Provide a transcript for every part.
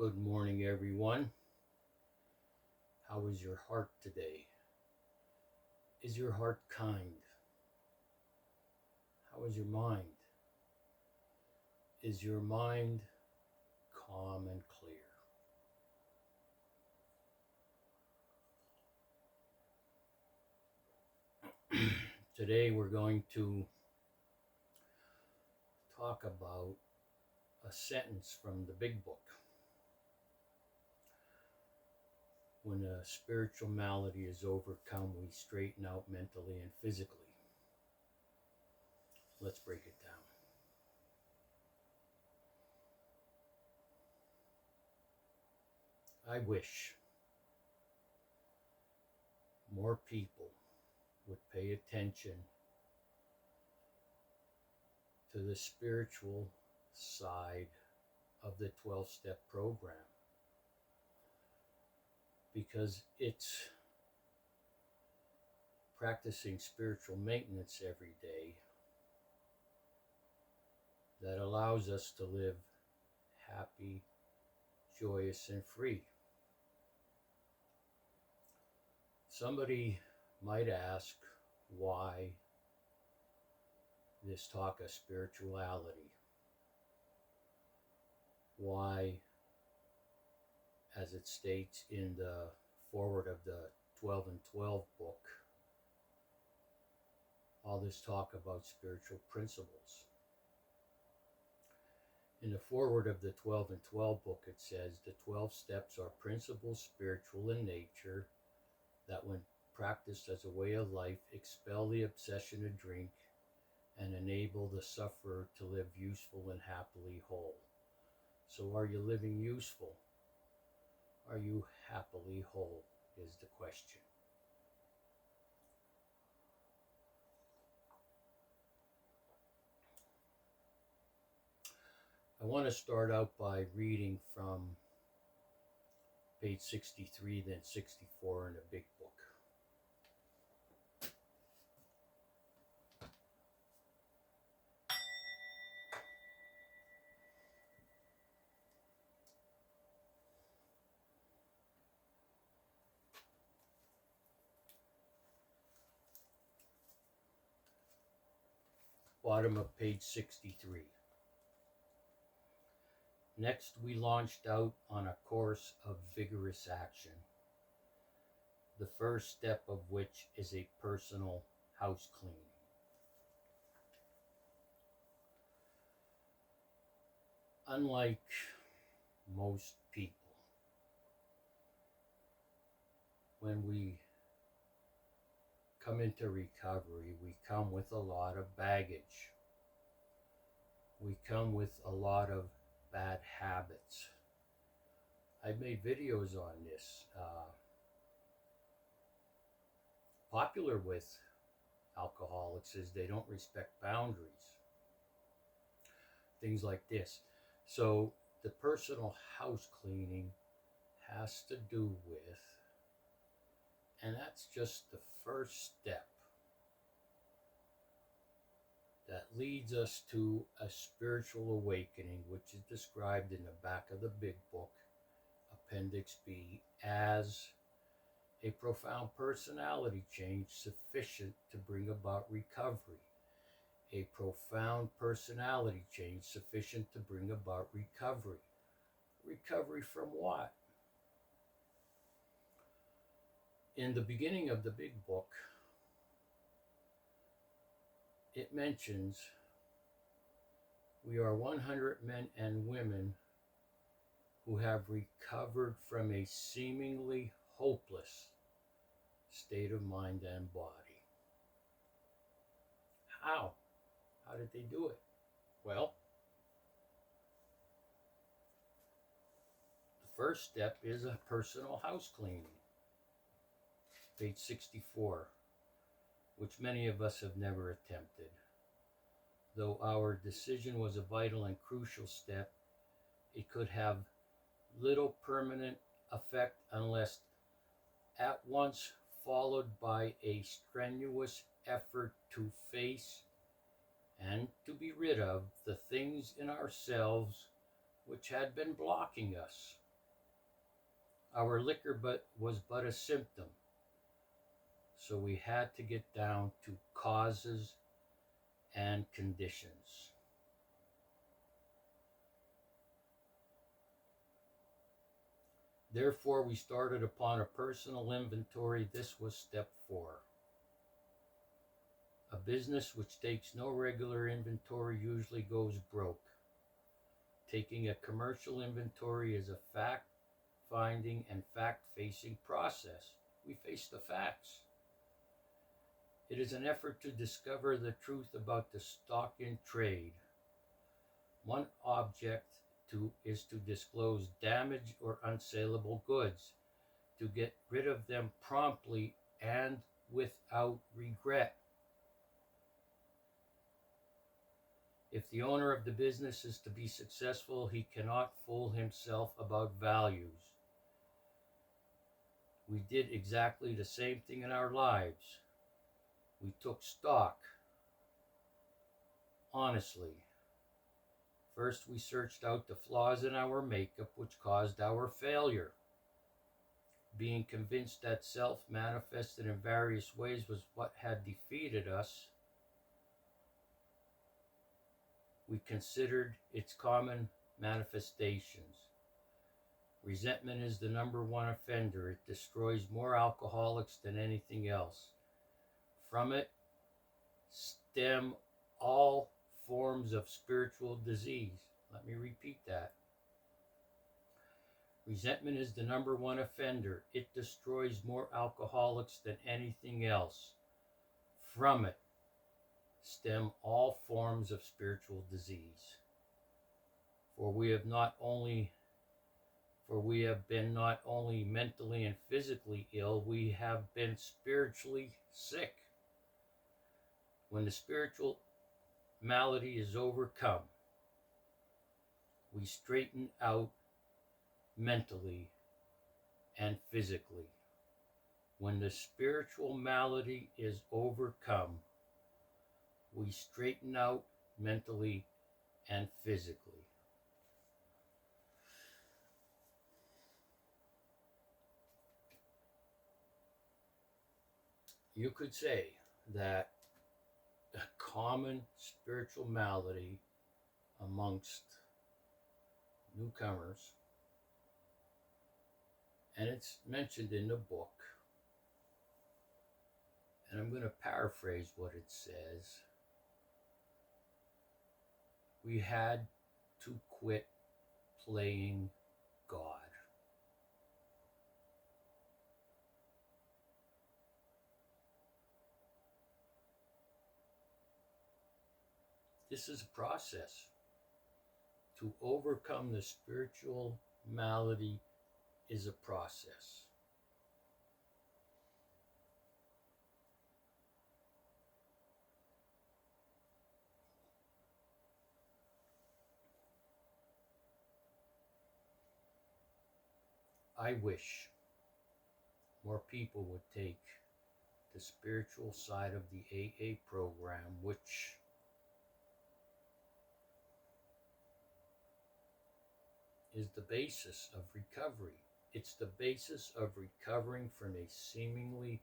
Good morning, everyone. How is your heart today? Is your heart kind? How is your mind? Is your mind calm and clear? Today we're going to talk about a sentence from the big book. When a spiritual malady is overcome, we straighten out mentally and physically. Let's break it down. I wish more people would pay attention to the spiritual side of the 12-step program, because it's practicing spiritual maintenance every day that allows us to live happy, joyous, and free. Somebody might ask why this talk of spirituality. Why, as it states in the foreword of the 12 and 12 book, all this talk about spiritual principles. In the foreword of the 12 and 12 book, it says the 12 steps are principles spiritual in nature that, when practiced as a way of life, expel the obsession to drink and enable the sufferer to live useful and happily whole. So are you living useful? Are you happily whole is the question. I want to start out by reading from page 63, then 64 in the big book. Bottom of page 63. Next, we launched out on a course of vigorous action, the first step of which is a personal house cleaning. Unlike most people, when we come into recovery, we come with a lot of baggage. We come with a lot of bad habits. I've made videos on this. Popular with alcoholics is they don't respect boundaries. Things like this. So the personal house cleaning has to do with, and that's just the first step that leads us to a spiritual awakening, which is described in the back of the big book, Appendix B, as a profound personality change sufficient to bring about recovery. A profound personality change sufficient to bring about recovery. Recovery from what? In the beginning of the big book, it mentions we are 100 men and women who have recovered from a seemingly hopeless state of mind and body. How? How did they do it? Well, the first step is a personal house cleaning. Page 64, which many of us have never attempted. Though our decision was a vital and crucial step, it could have little permanent effect unless at once followed by a strenuous effort to face and to be rid of the things in ourselves which had been blocking us. Our liquor was but a symptom, so we had to get down to causes and conditions. Therefore, we started upon a personal inventory. This was step 4. A business which takes no regular inventory usually goes broke. Taking a commercial inventory is a fact-finding and fact-facing process. We face the facts. It is an effort to discover the truth about the stock in trade. One object is to disclose damaged or unsaleable goods, to get rid of them promptly and without regret. If the owner of the business is to be successful, he cannot fool himself about values. We did exactly the same thing in our lives. We took stock, honestly. First, we searched out the flaws in our makeup which caused our failure. Being convinced that self manifested in various ways was what had defeated us, we considered its common manifestations. Resentment is the number one offender. It destroys more alcoholics than anything else. From it stem all forms of spiritual disease. Let me repeat that. Resentment is the number one offender. It destroys more alcoholics than anything else. From it stem all forms of spiritual disease. For we have been not only mentally and physically ill, we have been spiritually sick. When the spiritual malady is overcome, we straighten out mentally and physically. When the spiritual malady is overcome, we straighten out mentally and physically. You could say that a common spiritual malady amongst newcomers, and it's mentioned in the book, and I'm going to paraphrase what it says. We had to quit playing God. This is a process. To overcome the spiritual malady is a process. I wish more people would take the spiritual side of the AA program, which is the basis of recovery. It's the basis of recovering from a seemingly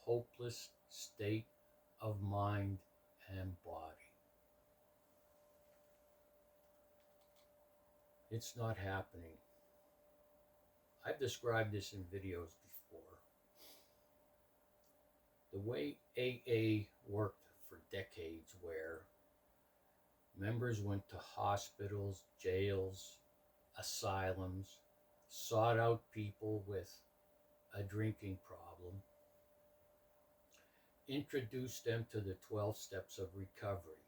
hopeless state of mind and body. It's not happening. I've described this in videos before. The way AA worked for decades, where members went to hospitals, jails, asylums, sought out people with a drinking problem, introduced them to the 12 steps of recovery,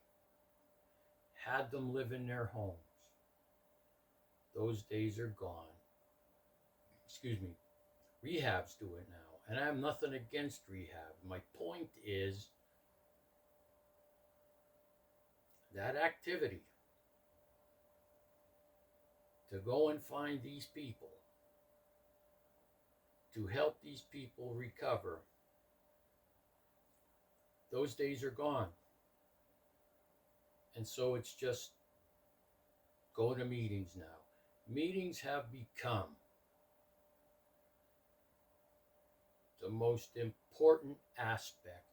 had them live in their homes. Those days are gone. Rehabs do it now, and I have nothing against rehab. My point is that activity, to go and find these people, to help these people recover, those days are gone. And so it's just go to meetings now. Meetings have become the most important aspect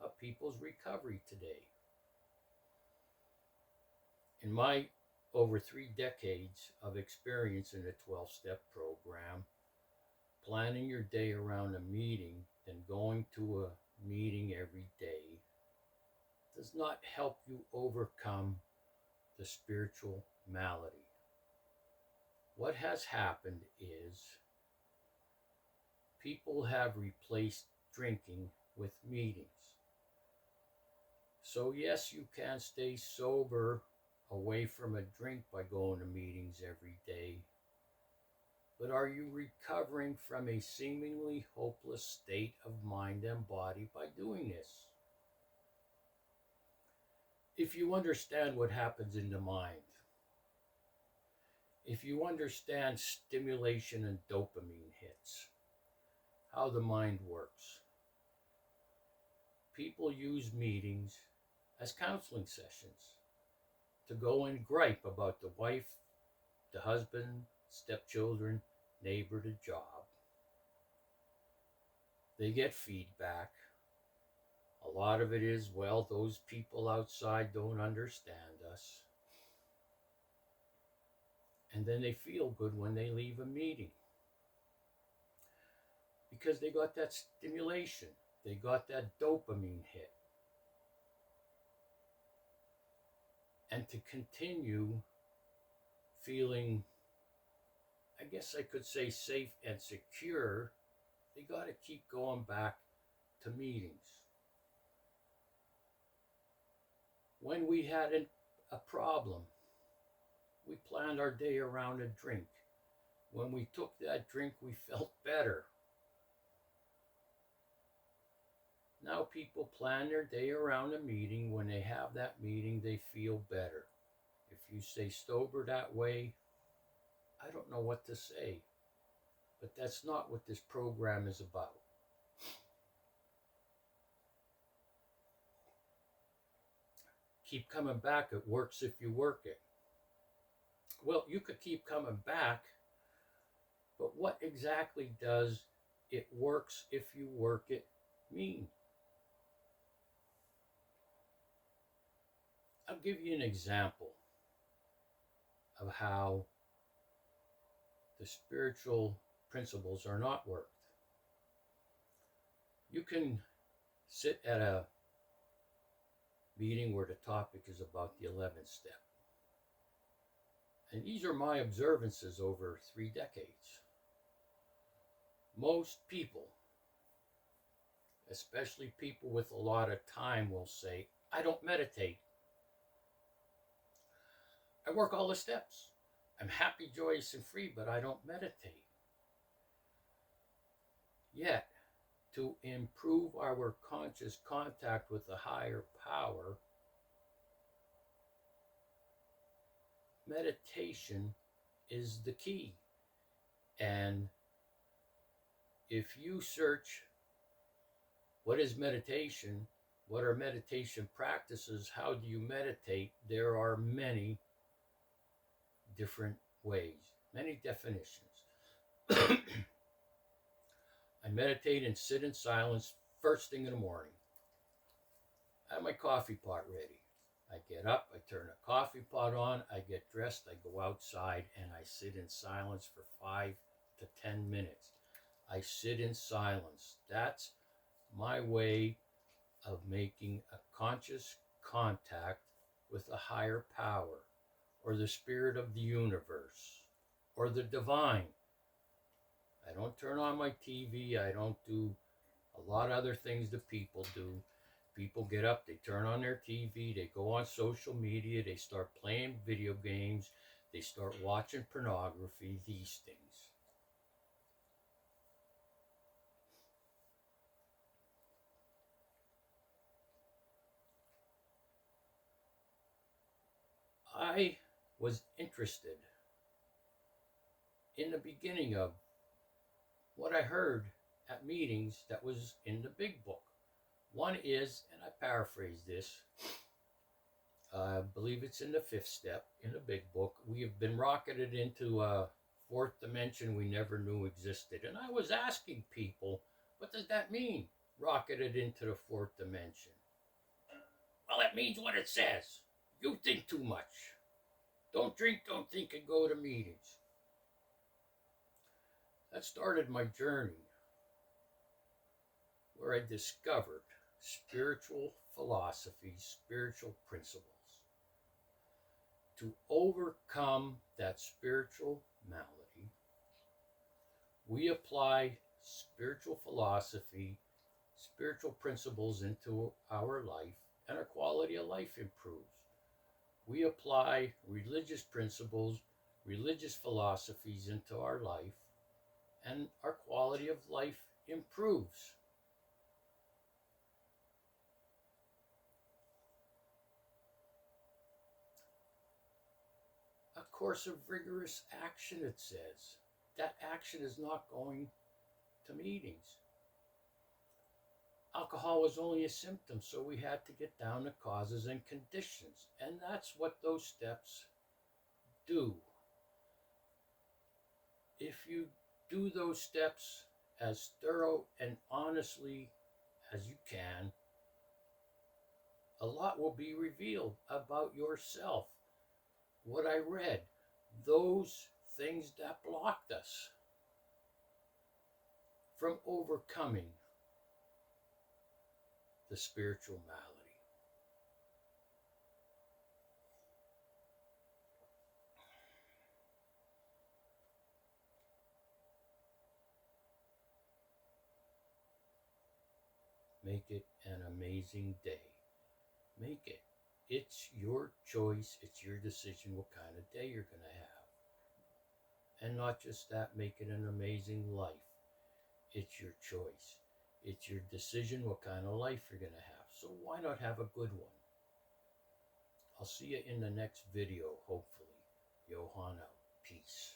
of people's recovery today. In my over 3 decades of experience in the 12-step program, planning your day around a meeting and going to a meeting every day does not help you overcome the spiritual malady. What has happened is people have replaced drinking with meetings. So yes, you can stay sober away from a drink by going to meetings every day, but are you recovering from a seemingly hopeless state of mind and body by doing this? If you understand what happens in the mind, if you understand stimulation and dopamine hits, how the mind works, people use meetings as counseling sessions to go and gripe about the wife, the husband, stepchildren, neighbor, the job. They get feedback. A lot of it is, well, those people outside don't understand us. And then they feel good when they leave a meeting because they got that stimulation. They got that dopamine hit. And to continue feeling, I guess I could say, safe and secure, they got to keep going back to meetings. When we had a problem, we planned our day around a drink. When we took that drink, we felt better. Now people plan their day around a meeting. When they have that meeting, they feel better. If you stay sober that way, I don't know what to say. But that's not what this program is about. Keep coming back. It works if you work it. Well, you could keep coming back, but what exactly does it works if you work it mean? I'll give you an example of how the spiritual principles are not worked. You can sit at a meeting where the topic is about the 11th step. And these are my observances over 3 decades. Most people, especially people with a lot of time, will say, I don't meditate. I work all the steps. I'm happy, joyous, and free, but I don't meditate. Yet, to improve our conscious contact with the higher power, meditation is the key. And if you search what is meditation, what are meditation practices, how do you meditate, there are many different ways, many definitions. I meditate and sit in silence first thing in the morning. I have my coffee pot ready. I get up, I turn the coffee pot on, I get dressed, I go outside, and I sit in silence for 5 to 10 minutes. I sit in silence. That's my way of making a conscious contact with a higher power, or the spirit of the universe, or the divine. I don't turn on my TV. I don't do a lot of other things that people do. People get up, they turn on their TV, they go on social media, they start playing video games, they start watching pornography, these things. I was interested in the beginning of what I heard at meetings that was in the big book. One is, and I paraphrase this, I believe it's in the 5th step in the big book, we have been rocketed into a 4th dimension we never knew existed. And I was asking people, What does that mean? Rocketed into the fourth dimension. Well, it means what it says. You think too much. Don't drink, don't think, and go to meetings. That started my journey where I discovered spiritual philosophies, spiritual principles. To overcome that spiritual malady, we apply spiritual philosophy, spiritual principles into our life, and our quality of life improves. We apply religious principles, religious philosophies into our life, and our quality of life improves. A course of rigorous action, it says. That action is not going to meetings. Alcohol was only a symptom, so we had to get down to causes and conditions. And that's what those steps do. If you do those steps as thorough and honestly as you can, a lot will be revealed about yourself. What I read, those things that blocked us from overcoming the spiritual malady. Make it an amazing day. Make it. It's your choice. It's your decision what kind of day you're going to have. And not just that, make it an amazing life. It's your choice. It's your decision what kind of life you're going to have. So why not have a good one? I'll see you in the next video, hopefully. Johan out. Peace.